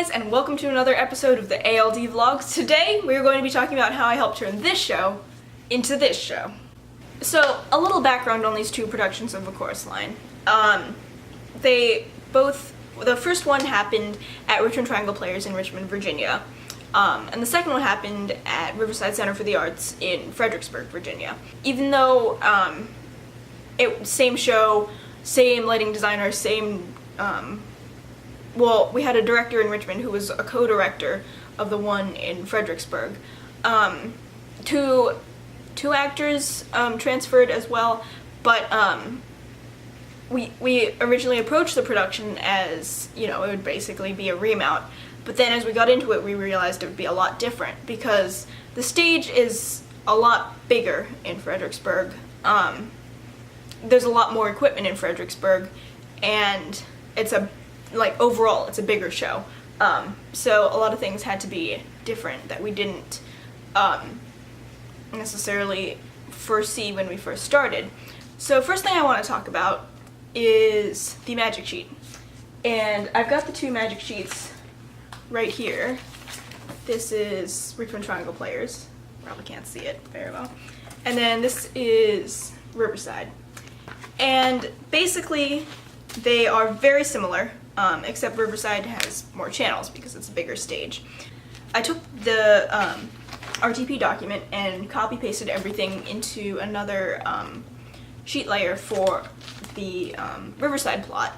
guys, and welcome to another episode of the ALD vlogs. Today we're going to be talking about how I helped turn this show into this show. So, a little background on these two productions of A Chorus Line. The first one happened at Richmond Triangle Players in Richmond, Virginia. And the second one happened at Riverside Center for the Arts in Fredericksburg, Virginia. Even though same show, same lighting designer, same well, we had a director in Richmond who was a co-director of the one in Fredericksburg. Two actors transferred as well, but we originally approached the production as, you know, it would basically be a remount. But then as we got into it, we realized it would be a lot different because the stage is a lot bigger in Fredericksburg. There's a lot more equipment in Fredericksburg, and overall, it's a bigger show. So a lot of things had to be different that we didn't necessarily foresee when we first started. So first thing I want to talk about is the magic sheet. And I've got the two magic sheets right here. This is Richmond Triangle Players. Probably can't see it very well. And then this is Riverside. And basically, they are very similar, except Riverside has more channels because it's a bigger stage. I took the RTP document and copy-pasted everything into another sheet layer for the Riverside plot.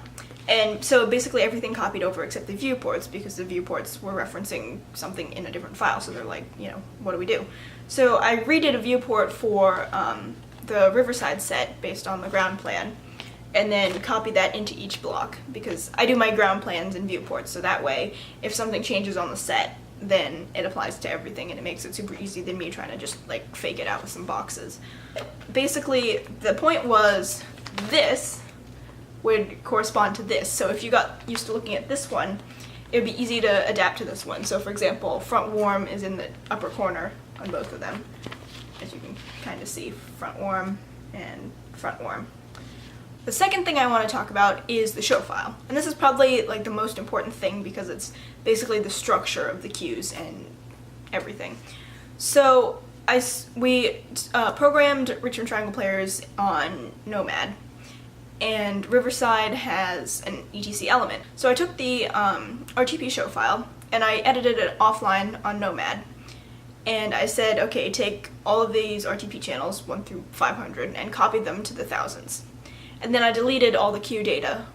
And so basically everything copied over except the viewports, because the viewports were referencing something in a different file, so they're like, you know, what do we do? So I redid a viewport for the Riverside set based on the ground plan, and then copied that into each block, because I do my ground plans in viewports, so that way if something changes on the set, then it applies to everything, and it makes it super easy than me trying to just like fake it out with some boxes. Basically, the point was this would correspond to this, so if you got used to looking at this one, it would be easy to adapt to this one. So for example, front warm is in the upper corner on both of them, as you can kind of see, front warm and front warm. The second thing I want to talk about is the show file, and this is probably like the most important thing because it's basically the structure of the cues and everything. So we programmed Richmond Triangle Players on Nomad, and Riverside has an ETC element. So I took the RTP show file and I edited it offline on Nomad, and I said, okay, take all of these RTP channels 1 through 500 and copy them to the thousands. And then I deleted all the cue data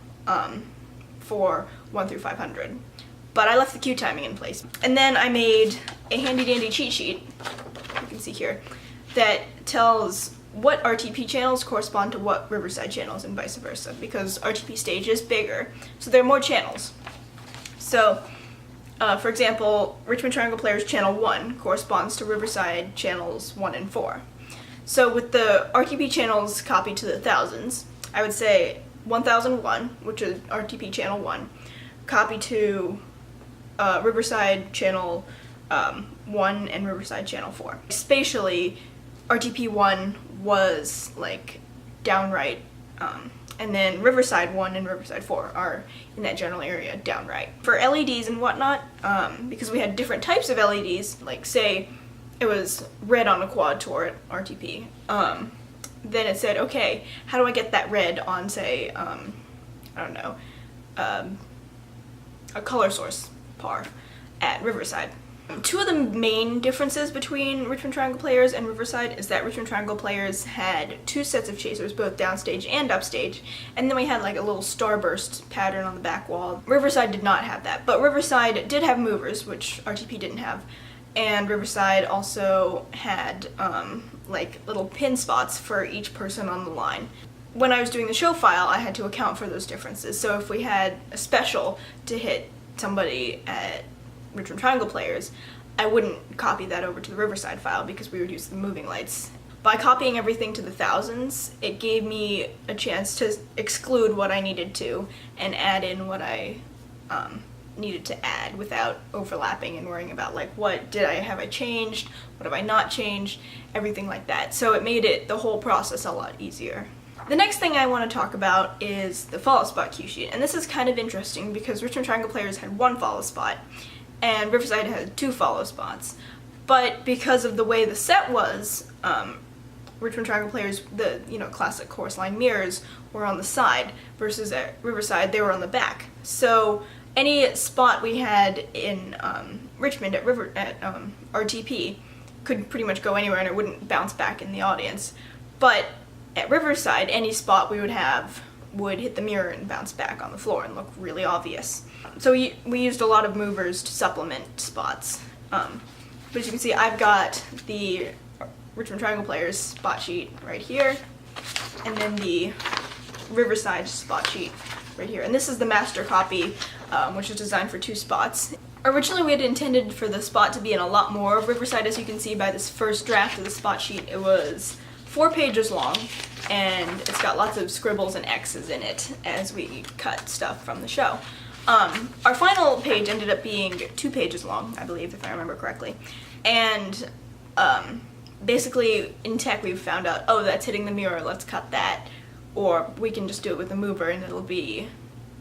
for 1 through 500. But I left the cue timing in place. And then I made a handy dandy cheat sheet, you can see here, that tells what RTP channels correspond to what Riverside channels and vice versa, because RTP stage is bigger, so there are more channels. So, for example, Richmond Triangle Players channel 1 corresponds to Riverside channels 1 and 4. So with the RTP channels copied to the thousands, I would say 1001, which is RTP channel 1, copy to Riverside channel 1 and Riverside channel 4. Spatially, RTP 1 was like downright, and then Riverside 1 and Riverside 4 are in that general area downright. For LEDs and whatnot, because we had different types of LEDs, like say it was red on a quad tour at RTP, then it said, okay, how do I get that red on, say, I don't know, a color source par at Riverside. Two of the main differences between Richmond Triangle Players and Riverside is that Richmond Triangle Players had 2 sets of chasers, both downstage and upstage, and then we had like a little starburst pattern on the back wall. Riverside did not have that, but Riverside did have movers, which RTP didn't have, and Riverside also had like little pin spots for each person on the line. When I was doing the show file, I had to account for those differences, so if we had a special to hit somebody at Richmond Triangle Players, I wouldn't copy that over to the Riverside file because we would use the moving lights. By copying everything to the thousands, it gave me a chance to exclude what I needed to and add in what I needed to add without overlapping and worrying about like have I changed, what have I not changed, everything like that. So it made the whole process a lot easier. The next thing I want to talk about is the follow spot cue sheet, and this is kind of interesting because Richmond Triangle Players had 1 follow spot, and Riverside had 2 follow spots. But because of the way the set was, Richmond Triangle Players, the classic chorus line mirrors were on the side, versus at Riverside they were on the back. So any spot we had in Richmond at RTP could pretty much go anywhere and it wouldn't bounce back in the audience. But at Riverside, any spot we would have would hit the mirror and bounce back on the floor and look really obvious. So we used a lot of movers to supplement spots. But as you can see, I've got the Richmond Triangle Players spot sheet right here, and then the Riverside spot sheet right here. And this is the master copy, which is designed for 2 spots. Originally we had intended for the spot to be in a lot more of Riverside. As you can see by this first draft of the spot sheet, it was 4 pages long, and it's got lots of scribbles and X's in it as we cut stuff from the show. Our final page ended up being 2 pages long, I believe, if I remember correctly. And basically in tech we've found out, oh, that's hitting the mirror, let's cut that. Or we can just do it with a mover and it'll be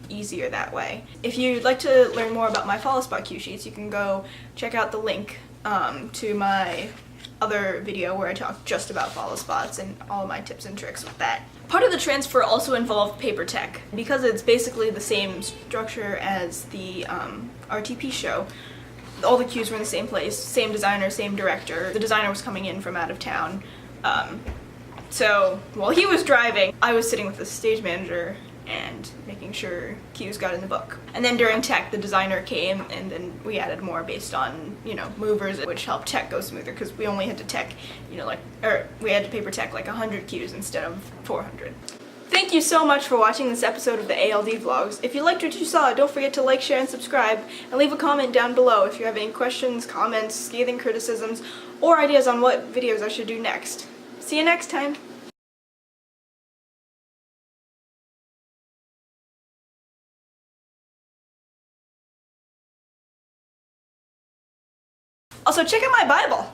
easier that way. If you'd like to learn more about my follow spot cue sheets, you can go check out the link to my other video where I talk just about follow spots and all my tips and tricks with that. Part of the transfer also involved paper tech. Because it's basically the same structure as the RTP show, all the cues were in the same place, same designer, same director. The designer was coming in from out of town. So while he was driving, I was sitting with the stage manager and making sure cues got in the book. And then during tech, the designer came, and then we added more based on, movers, which helped tech go smoother, because we only had to tech, we had to paper tech like 100 cues instead of 400. Thank you so much for watching this episode of the ALD vlogs. If you liked what you saw, don't forget to like, share, and subscribe, and leave a comment down below if you have any questions, comments, scathing criticisms, or ideas on what videos I should do next. See you next time! Also, check out my Bible!